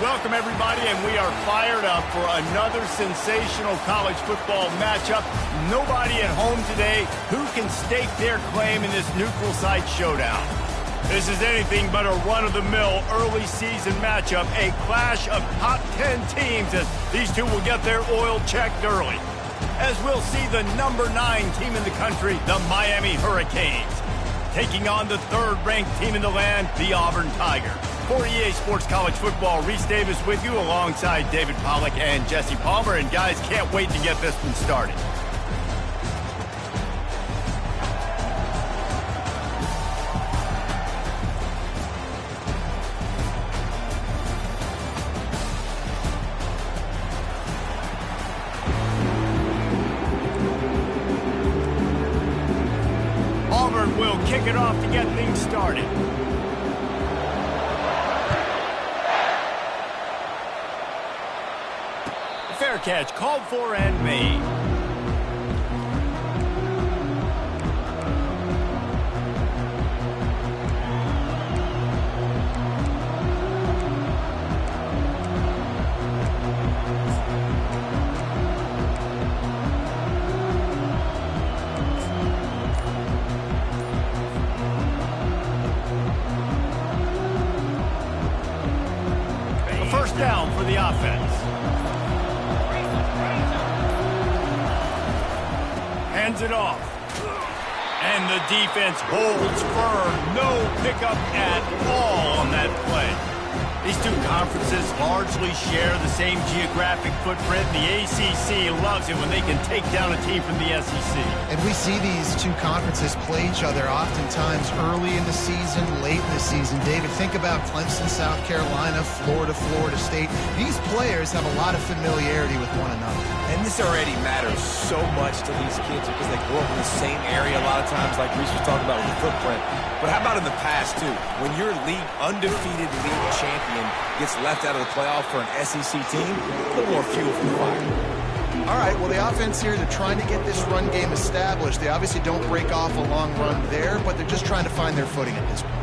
Welcome, everybody, and we are fired up for another sensational college football matchup. Nobody at home today who can stake their claim in this neutral site showdown. This is anything but a run-of-the-mill early season matchup, a clash of top 10 teams as these two will get their oil checked early. As we'll see the number 9 team in the country, the Miami Hurricanes, taking on the third-ranked team in the land, the Auburn Tigers. For EA Sports College Football, Reese Davis with you alongside David Pollack and Jesse Palmer. And guys, can't wait to get this one started. Auburn will kick it off to get things started. Fair catch called for and made. A first down for the offense. Hands it off. And the defense holds firm. No pickup at all on that play. These two conferences largely share the same geographic footprint. The ACC loves it when they can take down a team from the SEC. And we see these two conferences play each other oftentimes early in the season, late in the season. David, think about Clemson, South Carolina, Florida, Florida State. These players have a lot of familiarity with one another. And this already matters so much to these kids because they grew up in the same area a lot of times, like Reese was talking about with the footprint. But how about in the past, too? When your undefeated league champion gets left out of the playoff for an SEC team, a little more fuel for the fire. All right, well, the offense here, they're trying to get this run game established. They obviously don't break off a long run there, but they're just trying to find their footing at this point.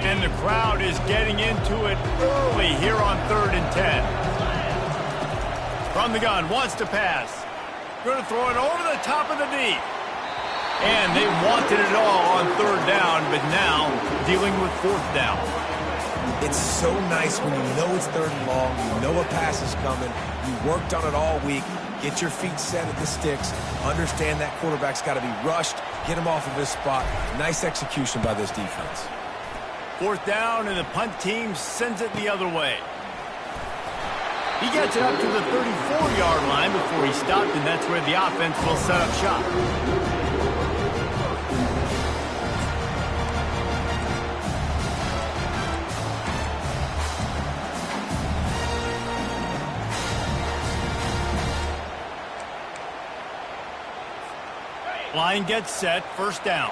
And the crowd is getting into it early here on 3rd and 10. From the gun, wants to pass. Going to throw it over the top of the D. And they wanted it all on 3rd down, but now dealing with 4th down. It's so nice when you know it's 3rd and long, you know a pass is coming, you worked on it all week, get your feet set at the sticks, understand that quarterback's got to be rushed, get him off of his spot. Nice execution by this defense. 4th down, and the punt team sends it the other way. He gets it up to the 34-yard line before he stopped, and that's where the offense will set up shop. Line gets set, 1st down.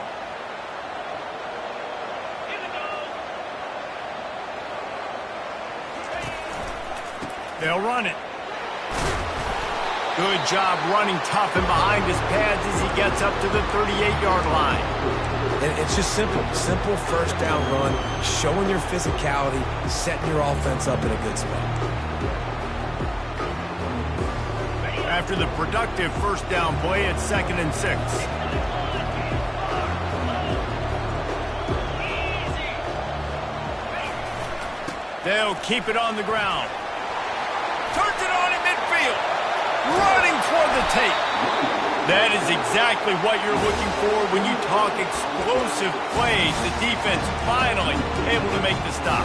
They'll run it. Good job running tough and behind his pads as he gets up to the 38-yard line. And it's just simple. Simple 1st down run, showing your physicality, setting your offense up in a good spot. After the productive 1st down play, it's 2nd and 6. They'll keep it on the ground. Turns it on in midfield. Running toward the tape. That is exactly what you're looking for when you talk explosive plays. The defense finally able to make the stop.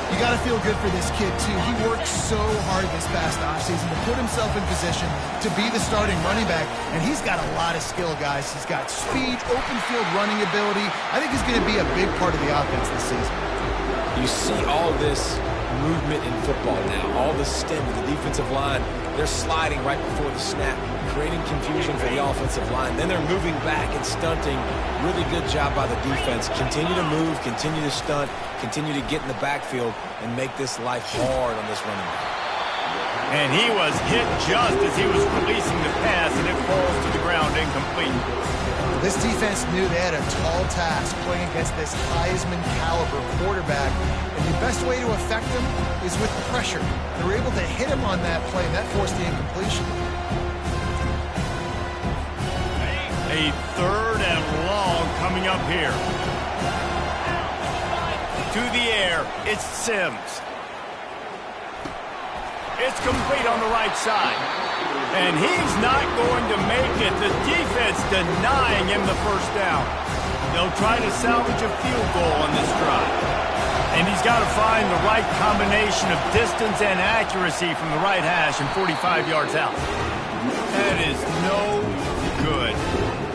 You got to feel good for this kid, too. He worked so hard this past offseason to put himself in position to be the starting running back, and he's got a lot of skill, guys. He's got speed, open field running ability. I think he's going to be a big part of the offense this season. You see all this movement in football now, all the stem of the defensive line. They're sliding right before the snap, creating confusion for the offensive line. Then they're moving back and stunting. Really good job by the defense. Continue to move, continue to stunt, continue to get in the backfield and make this life hard on this running back. And he was hit just as he was releasing the pass, and it falls to the ground incomplete. This defense knew they had a tall task playing against this Heisman caliber quarterback, and the best way to affect him is with pressure. They were able to hit him on that play, and that forced the incompletion. A 3rd and long coming up here. To the air, it's Sims. It's complete on the right side. And he's not going to make it. The defense denying him the first down. They'll try to salvage a field goal on this drive. And he's got to find the right combination of distance and accuracy from the right hash and 45 yards out. That is no good.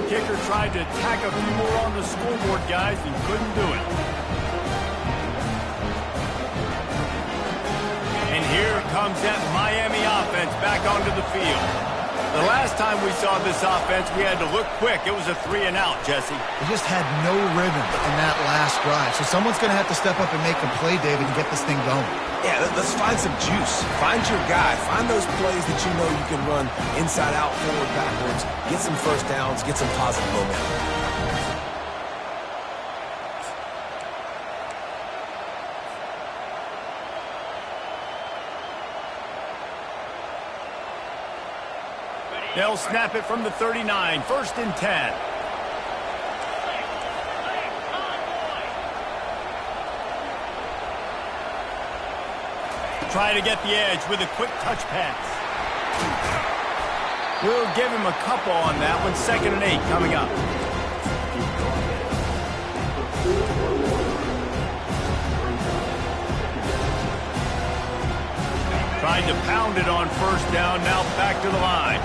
Kicker tried to tack a few more on the scoreboard, guys, and couldn't do it. And here comes that Miami offense back onto the field. The last time we saw this offense, we had to look quick. It was a 3 and out, Jesse. They just had no rhythm in that last drive. So someone's going to have to step up and make a play, David, and get this thing going. Yeah, let's find some juice. Find your guy. Find those plays that you know you can run inside out, forward, backwards. Get some first downs. Get some positive momentum. They'll snap it from the 39, 1st and 10. Try to get the edge with a quick touch pass. We'll give him a couple on that one. 2nd and 8 coming up. Trying to pound it on 1st down, now back to the line.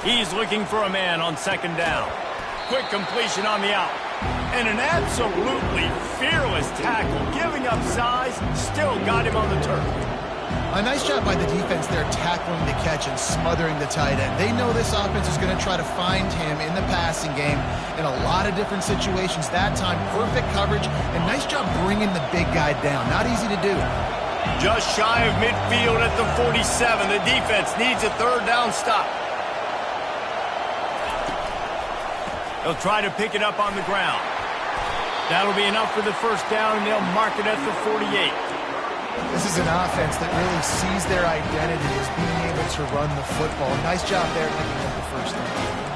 He's looking for a man on 2nd down. Quick completion on the out. And an absolutely fearless tackle, giving up size, still got him on the turf. A nice job by the defense there tackling the catch and smothering the tight end. They know this offense is going to try to find him in the passing game in a lot of different situations. That time, perfect coverage, and nice job bringing the big guy down. Not easy to do. Just shy of midfield at the 47. The defense needs a 3rd down stop. They'll try to pick it up on the ground. That'll be enough for the 1st down, and they'll mark it at the 48. This is an offense that really sees their identity as being able to run the football. Nice job there picking up the 1st down.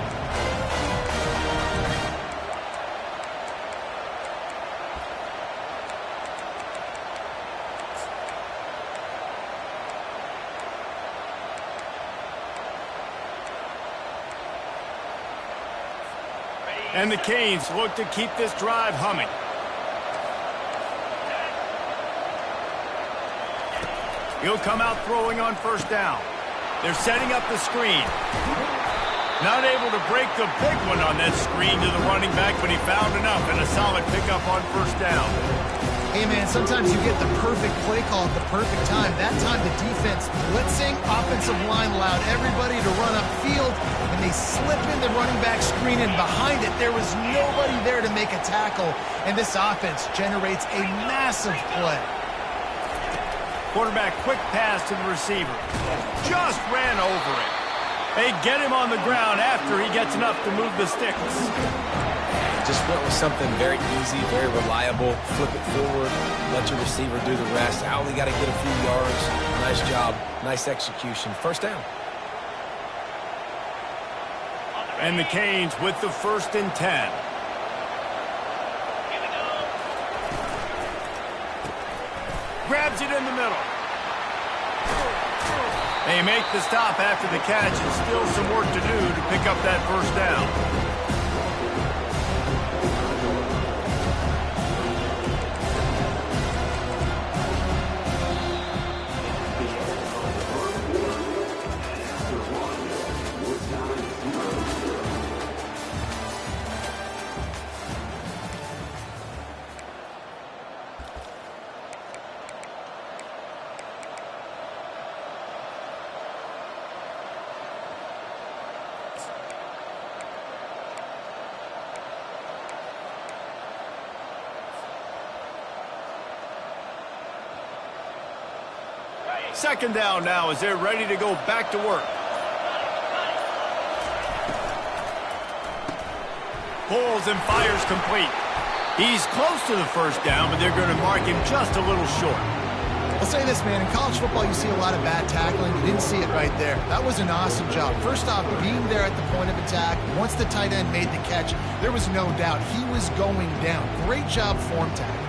And the Canes look to keep this drive humming. He'll come out throwing on 1st down. They're setting up the screen. Not able to break the big one on that screen to the running back, but he found enough and a solid pickup on 1st down. Hey, man, sometimes you get the perfect play call at the perfect time. That time the defense blitzing, offensive line allowed everybody to run upfield, and they slip in the running back screen, and behind it there was nobody there to make a tackle, and this offense generates a massive play. Quarterback quick pass to the receiver. Just ran over it. They get him on the ground after he gets enough to move the sticks. Just went with something very easy, very reliable. Flip it forward, let your receiver do the rest. I only got to get a few yards. Nice job, nice execution. 1st down. And the Canes with the 1st and 10. Grabs it in the middle. They make the stop after the catch, and still some work to do to pick up that 1st down. Second down now as they're ready to go back to work. Pulls and fires complete. He's close to the first down, but they're going to mark him just a little short. I'll say this, man. In college football, you see a lot of bad tackling. You didn't see it right there. That was an awesome job. First off, being there at the point of attack. Once the tight end made the catch, there was no doubt he was going down. Great job form tackle.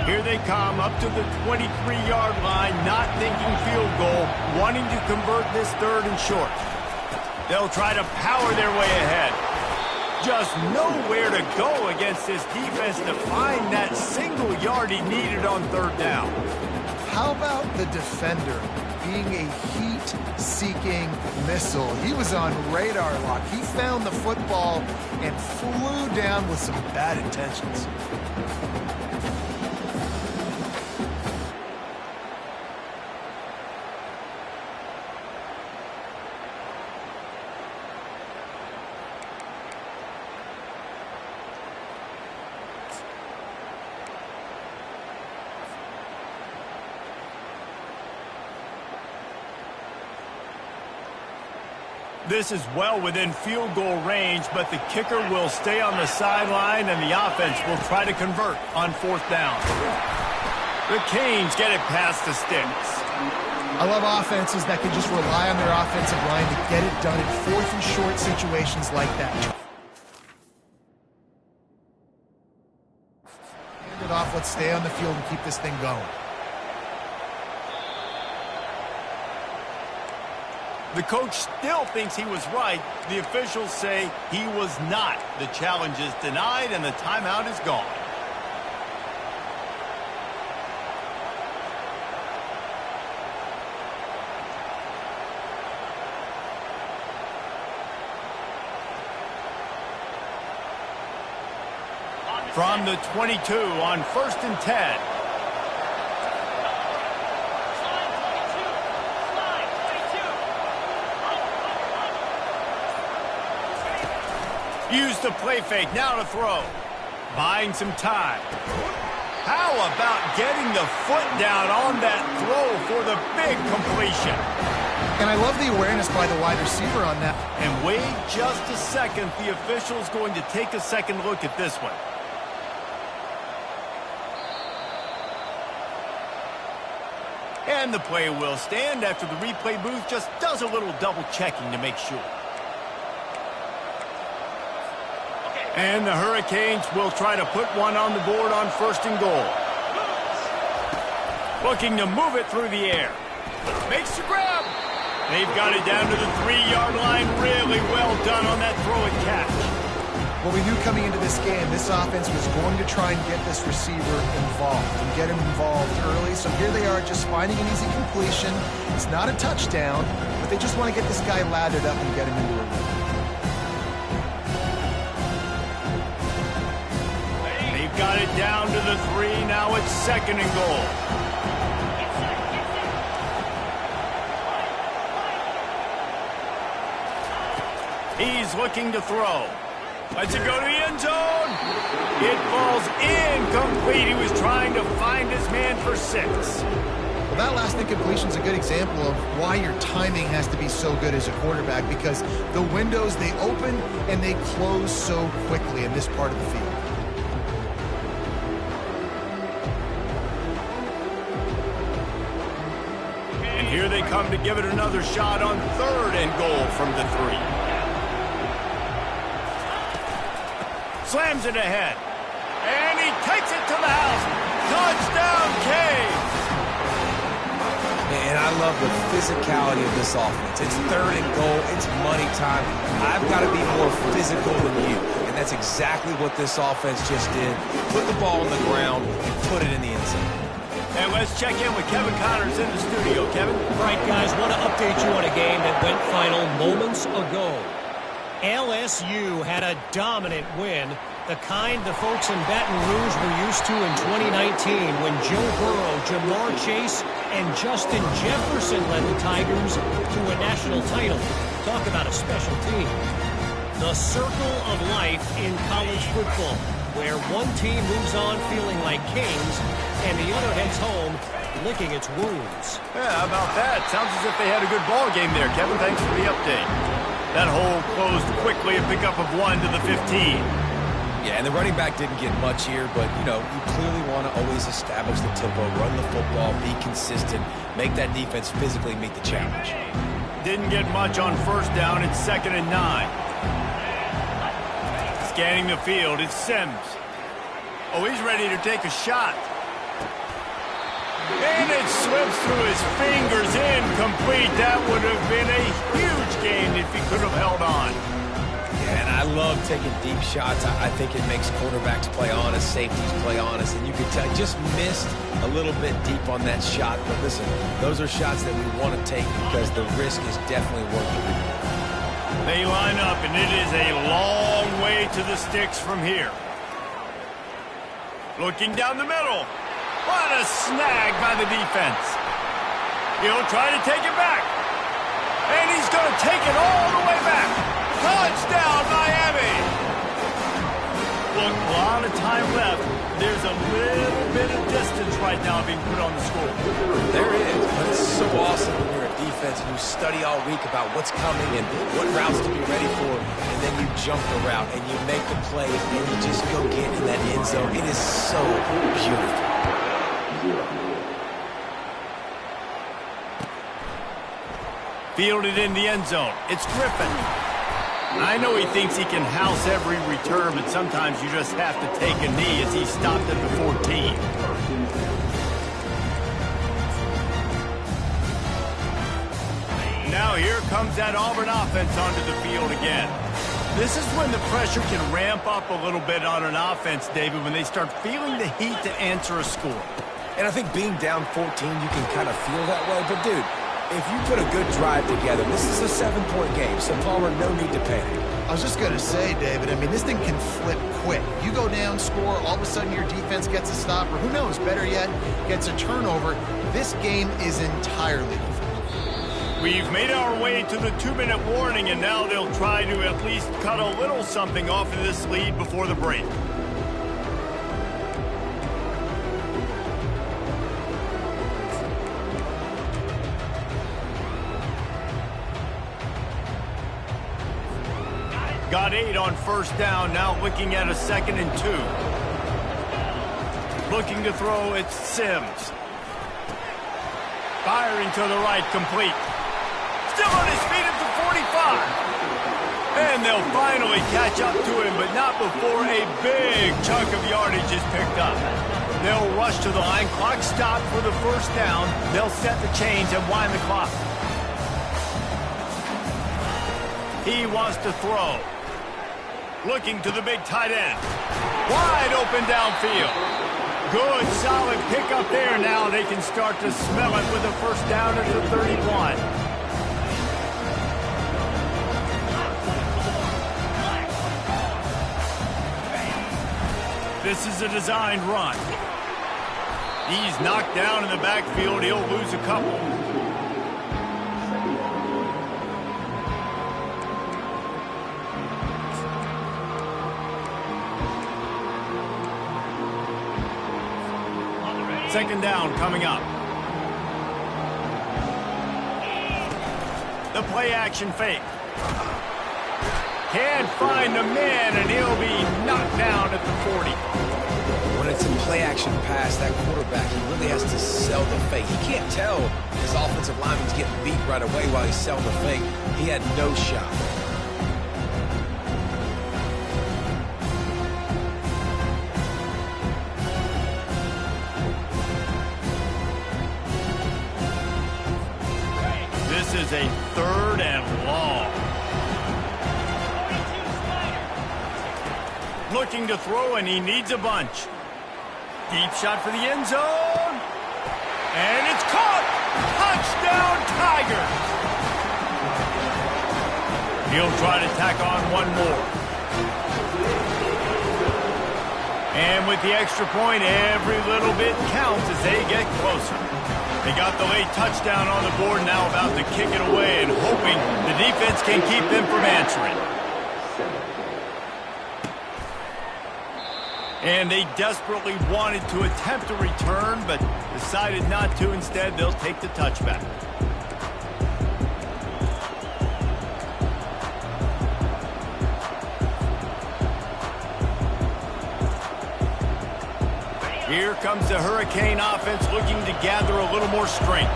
Here they come up to the 23-yard line, not thinking field goal, wanting to convert this third and short. They'll try to power their way ahead. Just nowhere to go against this defense to find that single yard he needed on third down. How about the defender being a heat-seeking missile? He was on radar lock. He found the football and flew down with some bad intentions. This is well within field goal range, but the kicker will stay on the sideline, and the offense will try to convert on fourth down. The Canes get it past the sticks. I love offenses that can just rely on their offensive line to get it done in fourth and short situations like that. Hand it off, let's stay on the field and keep this thing going. The coach still thinks he was right. The officials say he was not. The challenge is denied, and the timeout is gone. From the 22 on 1st and 10. Use the play fake, now to throw. Buying some time. How about getting the foot down on that throw for the big completion? And I love the awareness by the wide receiver on that. And wait just a second. The official's going to take a second look at this one. And the play will stand after the replay booth just does a little double checking to make sure. And the Hurricanes will try to put one on the board on 1st and goal. Looking to move it through the air. Makes the grab. They've got it down to the 3-yard line. Really well done on that throw and catch. Well, we knew coming into this game, this offense was going to try and get this receiver involved and get him involved early. So here they are just finding an easy completion. It's not a touchdown, but they just want to get this guy lathered up and get him into a rhythm. Got it down to the 3. Now it's 2nd and goal. He's looking to throw. Lets it go to the end zone. It falls incomplete. He was trying to find his man for 6. Well, that last incompletion is a good example of why your timing has to be so good as a quarterback, because the windows, they open and they close so quickly in this part of the field. Here they come to give it another shot on 3rd and goal from the 3. Slams it ahead. And he takes it to the house. Touchdown, Canes! And I love the physicality of this offense. It's 3rd and goal. It's money time. I've got to be more physical than you. And that's exactly what this offense just did. Put the ball on the ground and put it in the end zone. And let's check in with Kevin Connors in the studio. Kevin? All right, guys, want to update you on a game that went final moments ago. LSU had a dominant win, the kind the folks in Baton Rouge were used to in 2019 when Joe Burrow, Jamar Chase, and Justin Jefferson led the Tigers to a national title. Talk about a special team. The circle of life in college football. where one team moves on feeling like kings and the other heads home licking its wounds. Yeah, how about that? Sounds as if they had a good ball game there, Kevin. Thanks for the update. That hole closed quickly, a pickup of 1 to the 15. Yeah, and the running back didn't get much here, but, you know, you clearly want to always establish the tempo, run the football, be consistent, make that defense physically meet the challenge. Didn't get much on first down. It's 2nd and 9. Scanning the field, it's Sims. Oh, he's ready to take a shot. And it slips through his fingers, incomplete. That would have been a huge gain if he could have held on. Yeah, and I love taking deep shots. I think it makes quarterbacks play honest, safeties play honest, and you can tell just missed a little bit deep on that shot. But listen, those are shots that we want to take because the risk is definitely worth the reward. They line up, and it is a long way to the sticks from here. Looking down the middle. What a snag by the defense. He'll try to take it back. And he's going to take it all the way back. Touchdown, Miami! Look, a lot of time left. There's a little bit of distance right now being put on the score. There is, but it's so awesome when you're a defense and you study all week about what's coming and what routes to be ready for, and then you jump the route and you make the play and you just go get in that end zone. It is so beautiful. Fielded in the end zone. It's Griffin. I know he thinks he can house every return, but sometimes you just have to take a knee as he stopped at the 14. Now here comes that Auburn offense onto the field again. This is when the pressure can ramp up a little bit on an offense, David, when they start feeling the heat to answer a score. And I think being down 14, you can kind of feel that way. But, dude, if you put a good drive together, this is a 7-point game, so Palmer, no need to panic. I was just going to say, David, I mean, this thing can flip quick. You go down, score, all of a sudden your defense gets a stop, or who knows, better yet, gets a turnover. This game is entirely different. We've made our way to the 2-minute warning, and now they'll try to at least cut a little something off of this lead before the break. Got 8 on first down, now looking at a 2nd and 2. Looking to throw, it's Sims. Firing to the right, complete. Still on his feet at the 45. And they'll finally catch up to him, but not before a big chunk of yardage is picked up. They'll rush to the line, clock stopped for the first down. They'll set the chains and wind the clock. He wants to throw. Looking to the big tight end. Wide open downfield. Good, solid pickup there. Now they can start to smell it with a first down at the 31. This is a designed run. He's knocked down in the backfield. He'll lose a couple. Second down coming up. The play action fake. Can't find the man, and he'll be knocked down at the 40. When it's a play action pass, that quarterback, he really has to sell the fake. He can't tell his offensive lineman's getting beat right away while he's selling the fake. He had no shot. This is a 3rd and long. Looking to throw, and he needs a bunch. Deep shot for the end zone. And it's caught! Touchdown, Tigers! He'll try to tack on one more. And with the extra point, every little bit counts as they get closer. They got the late touchdown on the board, now about to kick it away and hoping the defense can keep them from answering. And they desperately wanted to attempt a return, but decided not to. Instead, they'll take the touchback. Here comes the Hurricane offense looking to gather a little more strength.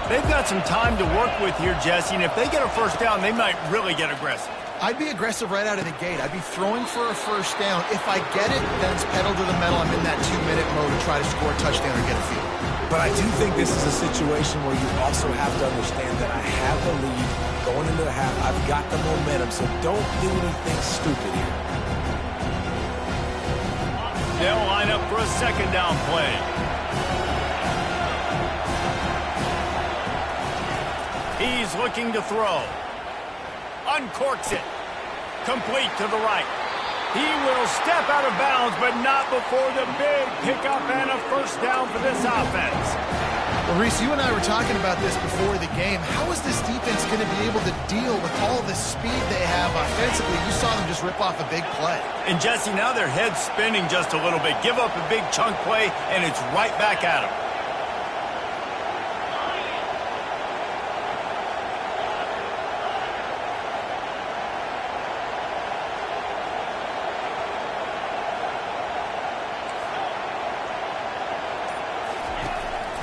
They've got some time to work with here, Jesse, and if they get a first down, they might really get aggressive. I'd be aggressive right out of the gate. I'd be throwing for a first down. If I get it, then it's pedal to the metal. I'm in that 2-minute mode to try to score a touchdown or get a field. But I do think this is a situation where you also have to understand that I have the lead going into the half. I've got the momentum, so don't do anything stupid here. They'll line up for a second down play. He's looking to throw. Uncorks it. Complete to the right. He will step out of bounds, but not before the big pickup and a first down for this offense. Well, Reese, you and I were talking about this before the game. How is this defense going to be able to deal with all the speed they have offensively? You saw them just rip off a big play. And, Jesse, now their head's spinning just a little bit. Give up a big chunk play, and it's right back at them.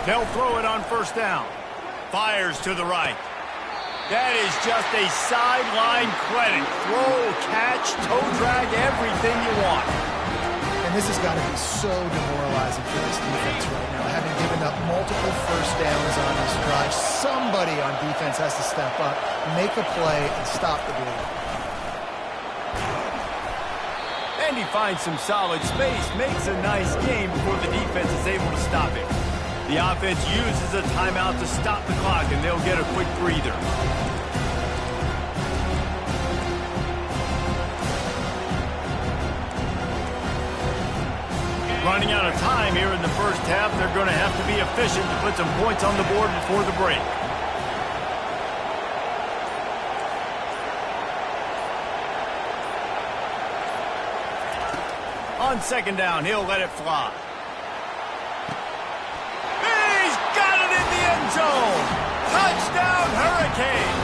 They'll throw it on first down. Fires to the right. That is just a sideline credit. Throw, catch, toe drag, everything you want. And this has got to be so demoralizing for this defense right now. Having given up multiple first downs on this drive, somebody on defense has to step up, make a play, and stop the bleed. And he finds some solid space, makes a nice game before the defense is able to stop it. The offense uses a timeout to stop the clock, and they'll get a quick breather. Running out of time here in the first half, they're going to have to be efficient to put some points on the board before the break. On second down, he'll let it fly. Zone. Touchdown, Hurricane.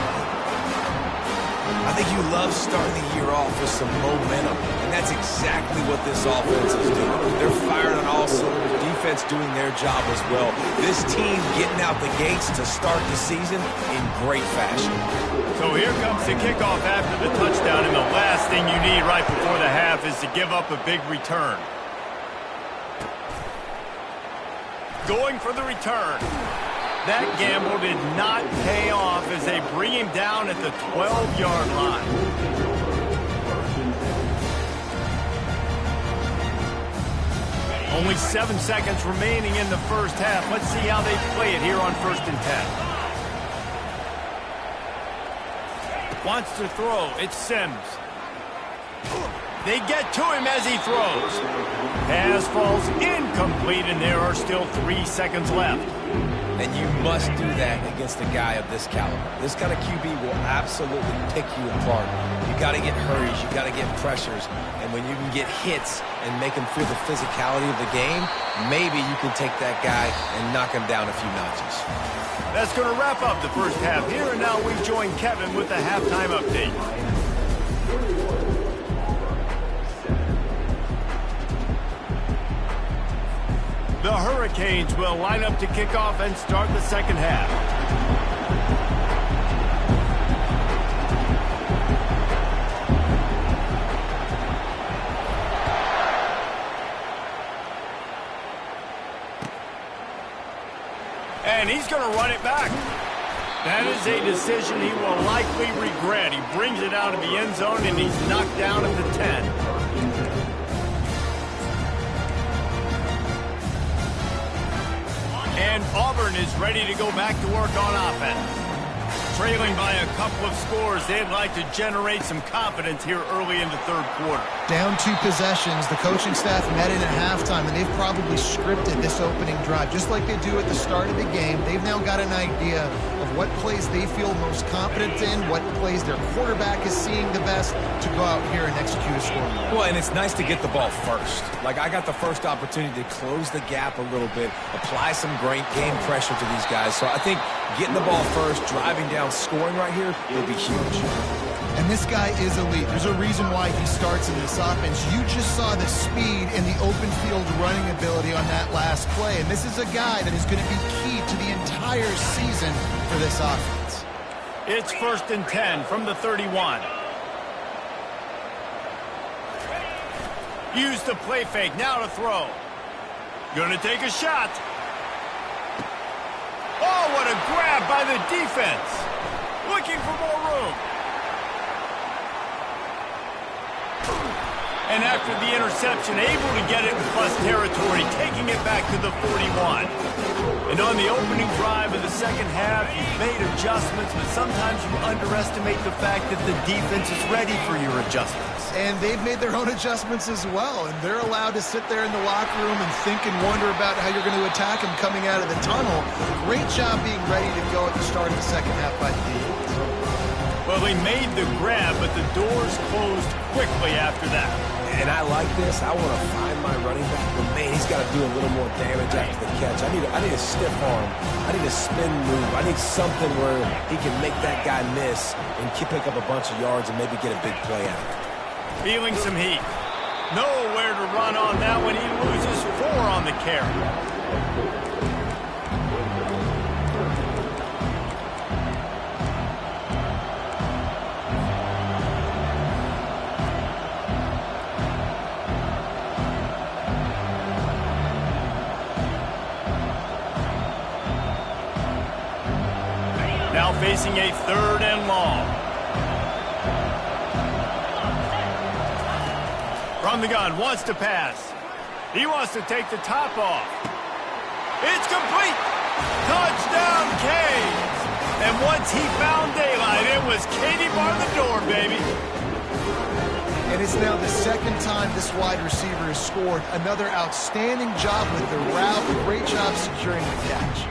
I think you love starting the year off with some momentum, and that's exactly what this offense is doing. They're firing on all cylinders, defense doing their job as well. This team getting out the gates to start the season in great fashion. So here comes the kickoff after the touchdown, and the last thing you need right before the half is to give up a big return. Going for the return. That gamble did not pay off as they bring him down at the 12-yard line. Only 7 seconds remaining in the first half. Let's see how they play it here on 1st and 10. Wants to throw. It's Sims. They get to him as he throws. Pass falls incomplete, and there are still 3 seconds left. And you must do that against a guy of this caliber. This kind of QB will absolutely pick you apart. You got to get hurries, you got to get pressures, and when you can get hits and make him feel the physicality of the game, maybe you can take that guy and knock him down a few notches. That's going to wrap up the first half here, and now we join Kevin with the halftime update. The Hurricanes will line up to kick off and start the second half. And he's going to run it back. That is a decision he will likely regret. He brings it out of the end zone, and he's knocked down at the 10. And Auburn is ready to go back to work on offense. Trailing by a couple of scores, they'd like to generate some confidence here early in the third quarter. Down 2 possessions, the coaching staff met in at halftime, and they've probably scripted this opening drive. Just like they do at the start of the game, they've now got an idea of what plays they feel most confident in, what plays their quarterback is seeing the best to go out here and execute a score. Well, and it's nice to get the ball first. Like, I got the first opportunity to close the gap a little bit, apply some great game pressure to these guys. So I think getting the ball first, driving down, scoring right here will be huge. And this guy is elite. There's a reason why he starts in this offense. You just saw the speed and the open field running ability on that last play. And this is a guy that is going to be key to the entire season for this offense. It's 1st and 10 from the 31. Use the play fake. Now to throw. Gonna take a shot. Oh, what a grab by the defense. Looking for more room. And after the interception, able to get it in plus territory, taking it back to the 41. And on the opening drive of the second half, you've made adjustments, but sometimes you underestimate the fact that the defense is ready for your adjustments. And they've made their own adjustments as well, and they're allowed to sit there in the locker room and think and wonder about how you're going to attack them coming out of the tunnel. Great job being ready to go at the start of the second half by the defense. Well, they made the grab, but the doors closed quickly after that. And I like this. I want to find my running back, but man, he's got to do a little more damage after the catch. I need a stiff arm. I need a spin move. I need something where he can make that guy miss and pick up a bunch of yards and maybe get a big play out of it. Feeling some heat. Nowhere to run on that one. He loses 4 on the carry. Now facing a 3rd and long. From the gun, wants to pass. He wants to take the top off. It's complete. Touchdown, Canes. And once he found daylight, it was Katie bar the door, baby. And it's now the second time this wide receiver has scored. Another outstanding job with the route. Great job securing the catch.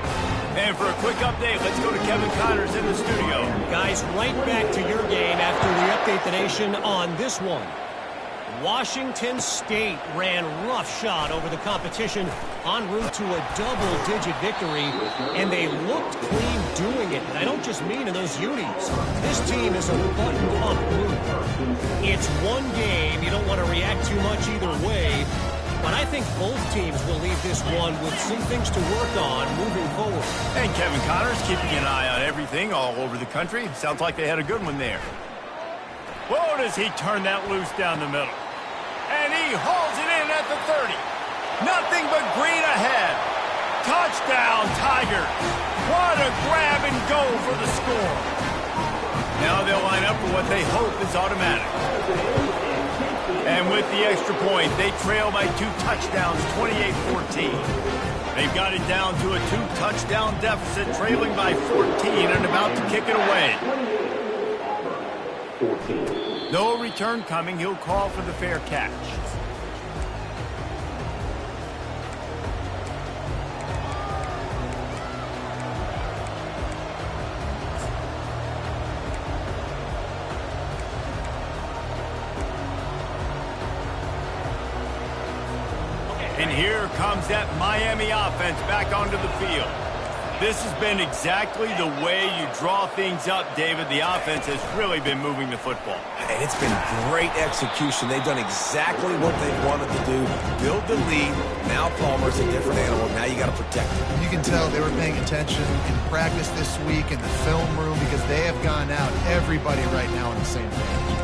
And for a quick update, let's go to Kevin Connors in the studio. Guys, right back to your game after we update the nation on this one. Washington State ran roughshod over the competition en route to a double-digit victory, and they looked clean doing it. And I don't just mean in those unis. This team is a button-up group. It's one game. You don't want to react too much either way. But I think both teams will leave this one with some things to work on moving forward. And Kevin Connors keeping an eye on everything all over the country. Sounds like they had a good one there. Whoa, does he turn that loose down the middle. And he hauls it in at the 30. Nothing but green ahead. Touchdown, Tigers. What a grab and go for the score. Now they'll line up for what they hope is automatic. And with the extra point, they trail by 2 touchdowns, 28-14. They've got it down to a 2-touchdown deficit, trailing by 14 and about to kick it away. 14. No return coming. He'll call for the fair catch. And here comes that Miami offense back onto the field. This has been exactly the way you draw things up, David. The offense has really been moving the football. And it's been great execution. They've done exactly what they wanted to do. Build the lead. Now Palmer's a different animal. Now you got to protect him. You can tell they were paying attention in practice this week in the film room because they have gone out, everybody right now on the same page.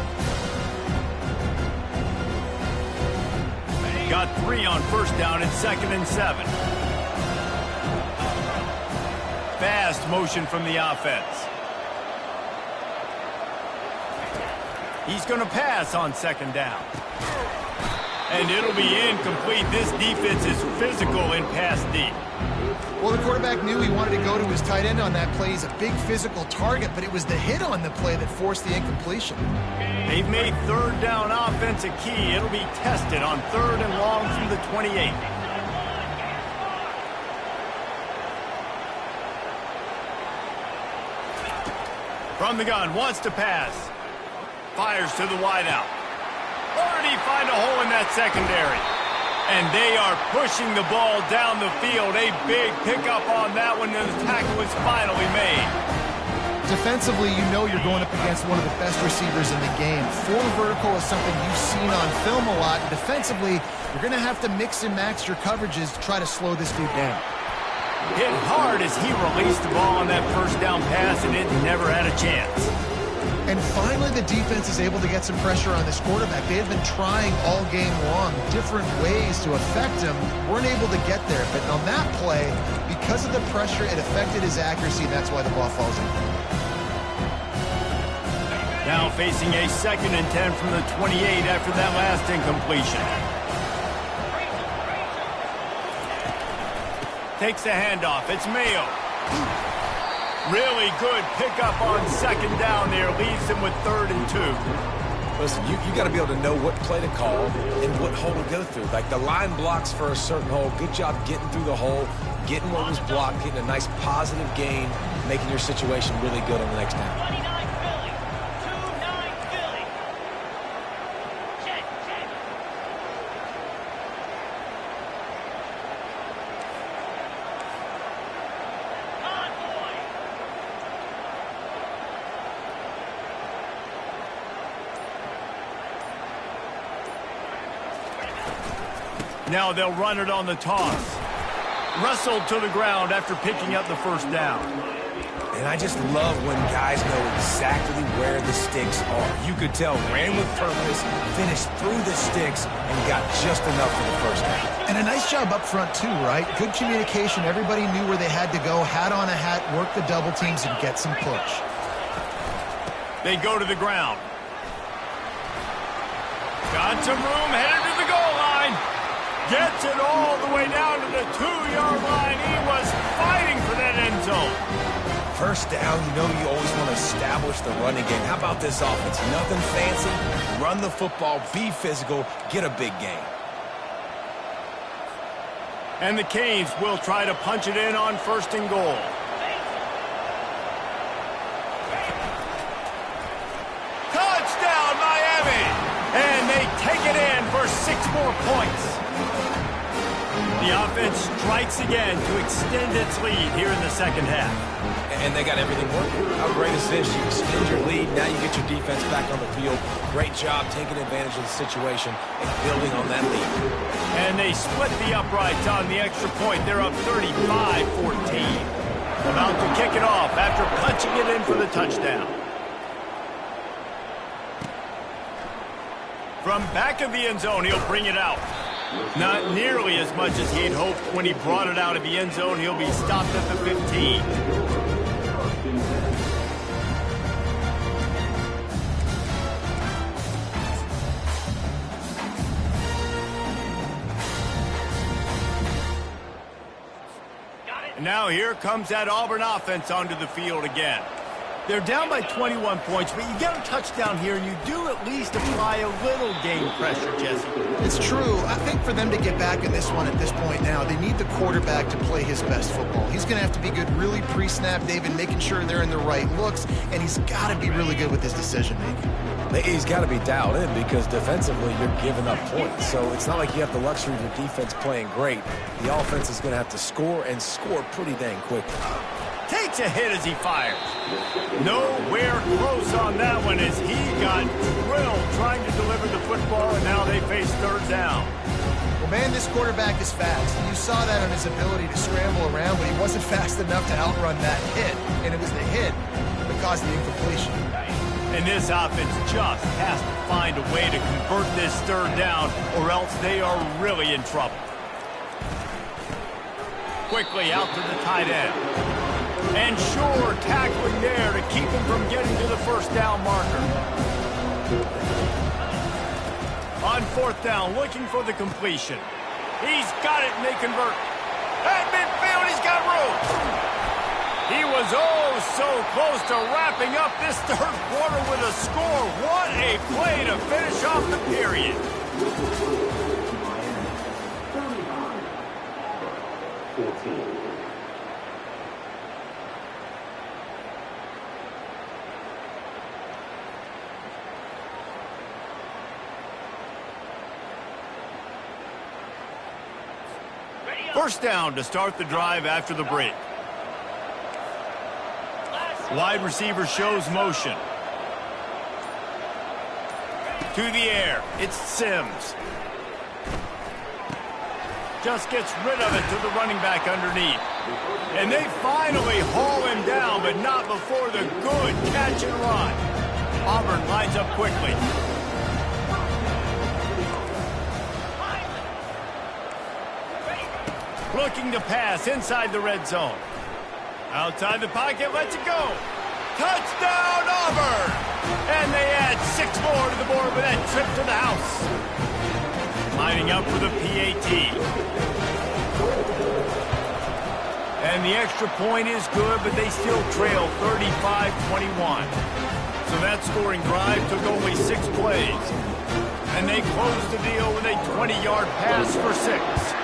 Got 3 on first down and 2nd and 7. Fast motion from the offense. He's going to pass on 2nd down. And it'll be incomplete. This defense is physical in pass deep. Well, the quarterback knew he wanted to go to his tight end on that play. He's a big physical target, but it was the hit on the play that forced the incompletion. They've made third down offense a key. It'll be tested on 3rd and long from the 28. From the gun, wants to pass. Fires to the wideout. Or did he find a hole in that secondary? And they are pushing the ball down the field. A big pickup on that one, and the tackle is finally made. Defensively, you know you're going up against one of the best receivers in the game. Form vertical is something you've seen on film a lot. And defensively, you're going to have to mix and match your coverages to try to slow this dude down. Hit hard as he released the ball on that first down pass, and it never had a chance. And finally, the defense is able to get some pressure on this quarterback. They have been trying all game long different ways to affect him. Weren't able to get there. But on that play, because of the pressure, it affected his accuracy, and that's why the ball falls in. Now facing a 2nd and 10 from the 28 after that last incompletion. Takes the handoff. It's Mayo. Really good pickup on 2nd down there. Leaves him with 3rd and 2. Listen, you got to be able to know what play to call and what hole to go through. Like the line blocks for a certain hole. Good job getting through the hole, getting what was blocked, getting a nice positive gain, making your situation really good on the next down. Now they'll run it on the toss. Wrestled to the ground after picking up the first down. And I just love when guys know exactly where the sticks are. You could tell, ran with purpose, finished through the sticks, and got just enough for the first down. And a nice job up front, too, right? Good communication. Everybody knew where they had to go, hat on a hat, work the double teams, and get some push. They go to the ground. Got some room, headed to the goal line. Gets it all the way down to the 2-yard line. He was fighting for that end zone. First down, you know you always want to establish the running game. How about this offense? Nothing fancy. Run the football, be physical, get a big gain. And the Canes will try to punch it in on 1st and goal. Touchdown, Miami! And they take it in for 6 more points. The offense strikes again to extend its lead here in the 2nd half. And they got everything working. How great is this? You extend your lead, now you get your defense back on the field. Great job taking advantage of the situation and building on that lead. And they split the uprights on the extra point. They're up 35-14. About to kick it off after punching it in for the touchdown. From back of the end zone, he'll bring it out. Not nearly as much as he'd hoped when he brought it out of the end zone. He'll be stopped at the 15. And now here comes that Auburn offense onto the field again. They're down by 21 points, but you get a touchdown here, and you do at least apply a little game pressure, Jesse. It's true. I think for them to get back in this one at this point now, they need the quarterback to play his best football. He's going to have to be good really pre-snap, David, making sure they're in the right looks, and he's got to be really good with his decision-making. He's got to be dialed in because defensively you're giving up points. So it's not like you have the luxury of your defense playing great. The offense is going to have to score and score pretty dang quickly. Takes a hit as he fires. Nowhere close on that one as he got drilled trying to deliver the football, and now they face 3rd down. Well, man, this quarterback is fast. You saw that on his ability to scramble around, but he wasn't fast enough to outrun that hit, and it was the hit that caused the incompletion. And this offense just has to find a way to convert this 3rd down, or else they are really in trouble. Quickly out to the tight end. And sure, tackling there to keep him from getting to the 1st down marker. On on fourth down, looking for the completion. He's got it, and they convert. At midfield, he's got room. He was so close to wrapping up this third quarter with a score. What a play to finish off the period. First down to start the drive after the break. Wide receiver shows motion. To the air. It's Sims. Just gets rid of it to the running back underneath. And they finally haul him down, but not before the good catch and run. Auburn lines up quickly. Looking to pass inside the red zone. Outside the pocket, lets it go. Touchdown, Auburn! And they add 6 more to the board with that trip to the house. Lining up for the PAT. And the extra point is good, but they still trail 35-21. So that scoring drive took only 6 plays. And they closed the deal with a 20-yard pass for 6.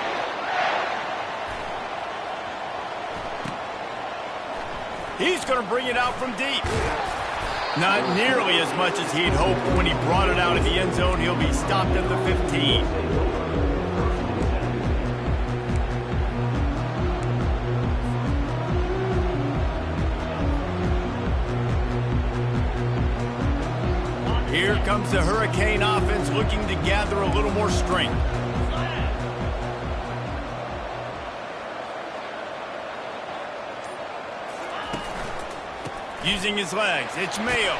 He's going to bring it out from deep. Not nearly as much as he'd hoped when he brought it out of the end zone. He'll be stopped at the 15. Here comes the Hurricane offense looking to gather a little more strength. Using his legs, it's Mayo.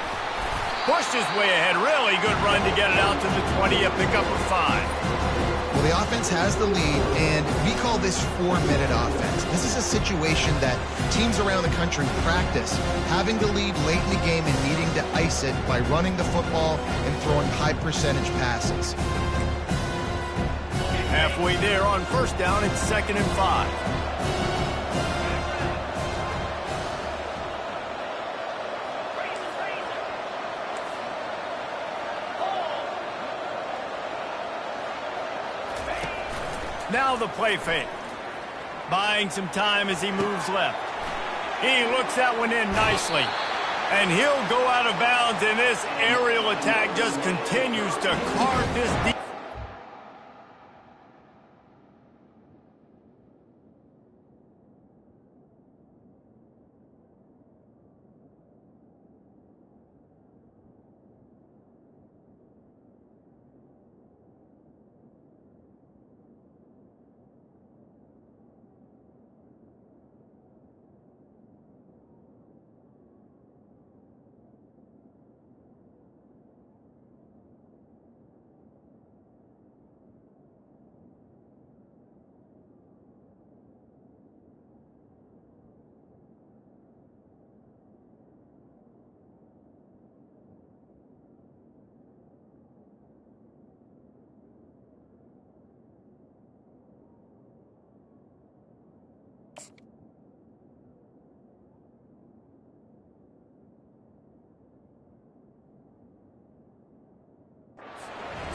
Pushed his way ahead. Really good run to get it out to the 20, a pickup of 5. Well, the offense has the lead, and we call this 4-minute offense. This is a situation that teams around the country practice, having the lead late in the game and needing to ice it by running the football and throwing high-percentage passes. Halfway there on first down, it's 2nd and 5. Now the play fake. Buying some time as he moves left. He looks that one in nicely. And he'll go out of bounds, and this aerial attack just continues to carve this deep.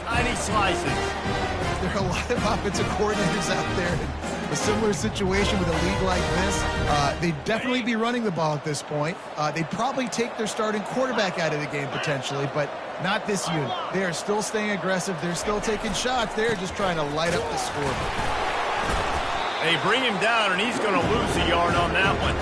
Tiny slices. There are a lot of offensive coordinators out there in a similar situation with a league like this. They'd definitely be running the ball at this point. They'd probably take their starting quarterback out of the game potentially, but not this unit. They are still staying aggressive. They're still taking shots. They're just trying to light up the scoreboard. They bring him down, and he's going to lose a yard on that one.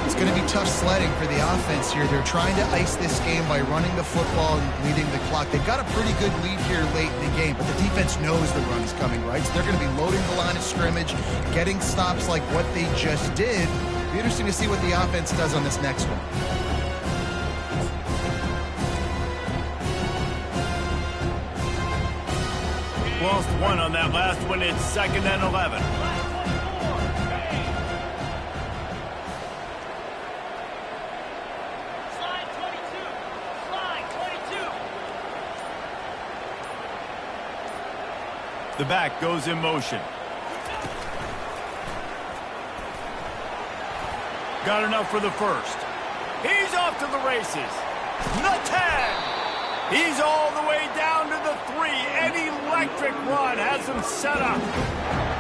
It's going to be tough sledding for the offense here. They're trying to ice this game by running the football and leading the clock. They've got a pretty good lead here late in the game, but the defense knows the run is coming, right? So they're going to be loading the line of scrimmage, getting stops like what they just did. It'll be interesting to see what the offense does on this next one. Lost one on that last one. It's 2nd and 11. The back goes in motion. Got enough for the first. He's off to the races. The 10. He's all the way down to the 3. An electric run has him set up.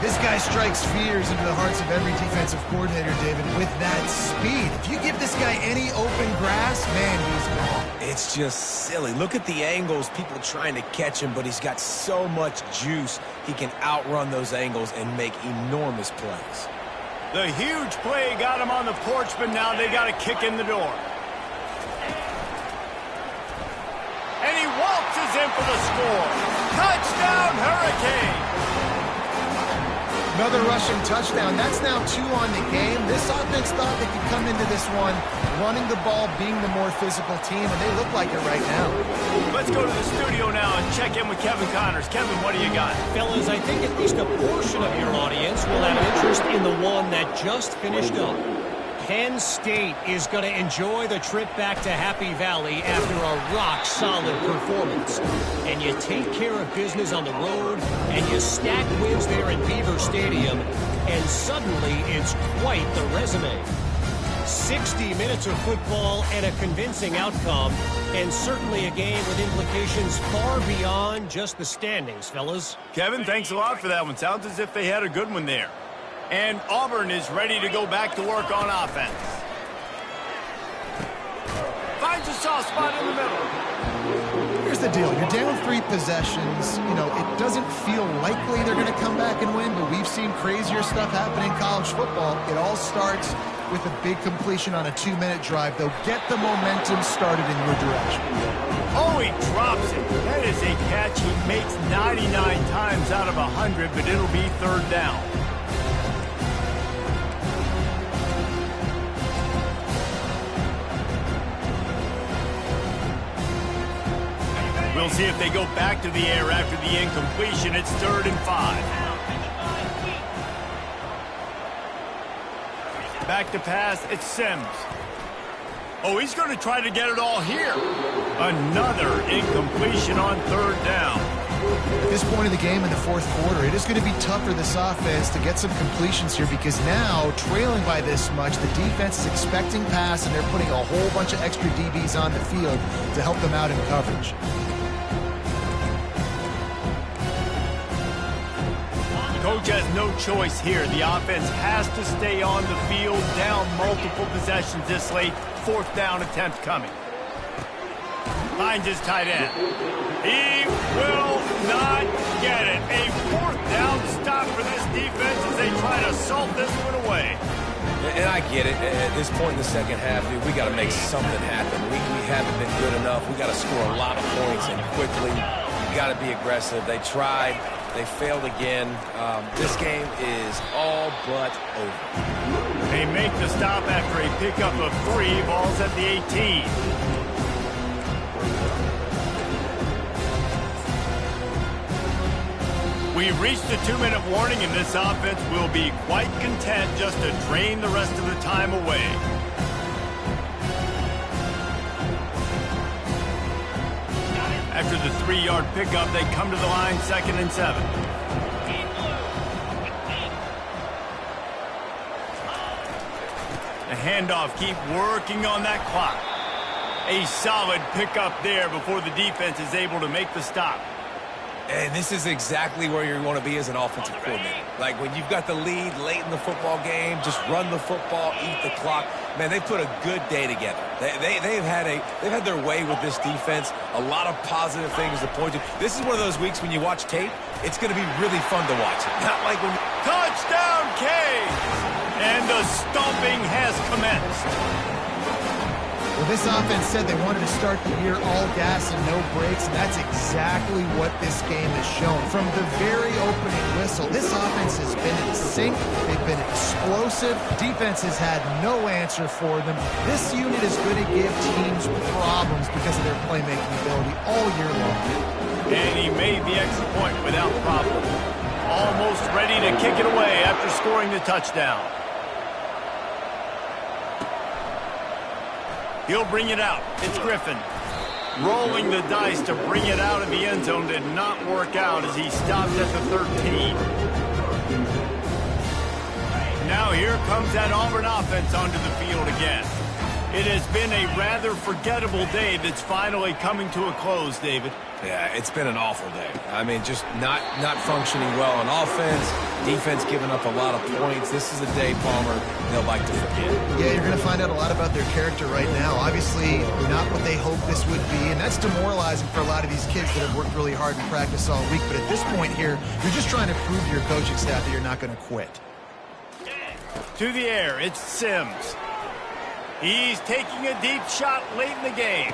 This guy strikes fears into the hearts of every defensive coordinator, David, with that speed. If you give this guy any open grass, man, he's gone. It's just silly. Look at the angles, people trying to catch him, but he's got so much juice. He can outrun those angles and make enormous plays. The huge play got him on the porch, but now they got a kick in the door. And he waltzes in for the score. Touchdown, Hurricane! Another rushing touchdown. That's now 2 on the game. This offense thought they could come into this one running the ball, being the more physical team, and they look like it right now. Let's go to the studio now and check in with Kevin Connors. Kevin, what do you got? Fellas, I think at least a portion of your audience will have interest in the one that just finished up. Penn State is going to enjoy the trip back to Happy Valley after a rock-solid performance. And you take care of business on the road, and you stack wins there at Beaver Stadium, and suddenly it's quite the resume. 60 minutes of football and a convincing outcome, and certainly a game with implications far beyond just the standings, fellas. Kevin, thanks a lot for that one. Sounds as if they had a good one there. And Auburn is ready to go back to work on offense. Finds a soft spot in the middle. Here's the deal. You're down 3 possessions. You know, it doesn't feel likely they're going to come back and win, but we've seen crazier stuff happen in college football. It all starts with a big completion on a 2-minute drive. They'll get the momentum started in your direction. Oh, he drops it. That is a catch he makes 99 times out of 100, but it'll be 3rd down. We'll see if they go back to the air after the incompletion. It's 3rd and 5. Back to pass, it's Sims. Oh, he's going to try to get it all here. Another incompletion on 3rd down. At this point of the game in the 4th quarter, it is going to be tough for this offense to get some completions here because now, trailing by this much, the defense is expecting pass, and they're putting a whole bunch of extra DBs on the field to help them out in coverage. Coach has no choice here. The offense has to stay on the field, down multiple possessions this late. 4th down attempt coming. Finds his tight end. He will not get it. A 4th down stop for this defense as they try to salt this one away. And I get it. At this point in the second half, dude, we got to make something happen. We haven't been good enough. We got to score a lot of points and quickly. We got to be aggressive. They tried. They failed again. This game is all but over. They make the stop after a pickup of 3. Ball's at the 18. We've reached the 2-minute warning, and this offense will be quite content just to drain the rest of the time away. After the 3-yard pickup, they come to the line, 2nd and 7. The handoff, keep working on that clock. A solid pickup there before the defense is able to make the stop. And this is exactly where you want to be as an offensive coordinator. Like when you've got the lead late in the football game, just run the football, eat the clock. Man, they put a good day together. They've had their way with this defense. A lot of positive things to point to. This is one of those weeks when you watch tape, it's going to be really fun to watch it. Not like when touchdown, Canes! And the stomping has commenced. Well, this offense said they wanted to start the year all gas and no brakes, and that's exactly what this game has shown. From the very opening whistle, this offense has been in sync. They've been explosive. Defense has had no answer for them. This unit is going to give teams problems because of their playmaking ability all year long. And he made the extra point without problem. Almost ready to kick it away after scoring the touchdown. He'll bring it out. It's Griffin. Rolling the dice to bring it out of the end zone did not work out as he stopped at the 13. Now here comes that Auburn offense onto the field again. It has been a rather forgettable day that's finally coming to a close, David. Yeah, it's been an awful day. I mean, just not functioning well on offense, defense giving up a lot of points. This is a day, Palmer, they'll like to forget. Yeah, you're going to find out a lot about their character right now. Obviously, not what they hoped this would be, and that's demoralizing for a lot of these kids that have worked really hard in practice all week. But at this point here, you're just trying to prove to your coaching staff that you're not going to quit. To the air, it's Sims. He's taking a deep shot late in the game.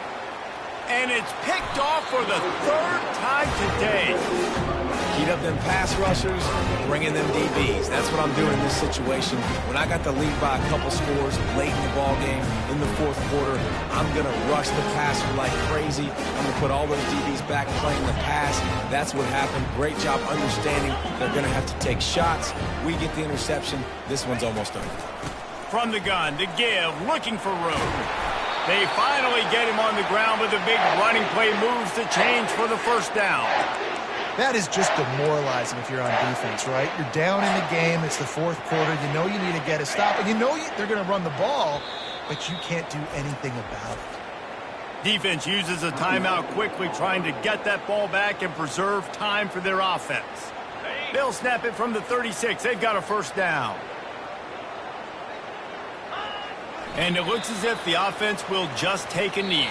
And it's picked off for the third time today. Heat up them pass rushers, bringing them DBs. That's what I'm doing in this situation. When I got the lead by a couple scores late in the ball game, in the fourth quarter, I'm going to rush the passer like crazy. I'm going to put all those DBs back playing the pass. That's what happened. Great job understanding they're going to have to take shots. We get the interception. This one's almost over. From the gun to give, looking for room. They finally get him on the ground with a big running play moves the change for the first down. That is just demoralizing if you're on defense, right? You're down in the game. It's the fourth quarter. You know you need to get a stop, and you know they're going to run the ball, but you can't do anything about it. Defense uses a timeout quickly, trying to get that ball back and preserve time for their offense. They'll snap it from the 36. They've got a first down. And it looks as if the offense will just take a knee.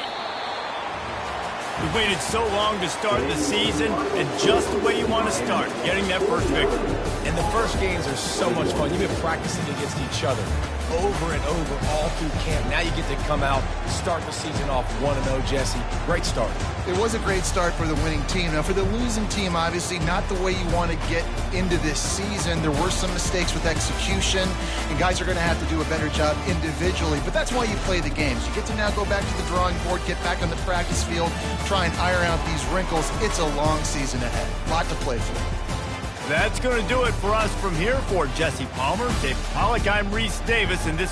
We've waited so long to start the season, and just the way you want to start, getting that first victory. And the first games are so much fun. You've been practicing against each other over and over all through camp. Now you get to come out, start the season off 1-0, Jesse. Great start. It was a great start for the winning team. Now, for the losing team, obviously not the way you want to get into this season. There were some mistakes with execution, and guys are going to have to do a better job individually. But that's why you play the games. You get to now go back to the drawing board, get back on the practice field, try and iron out these wrinkles. It's a long season ahead. A lot to play for. That's going to do it for us from here. For Jesse Palmer, Dave Pollack, I'm Reese Davis, and this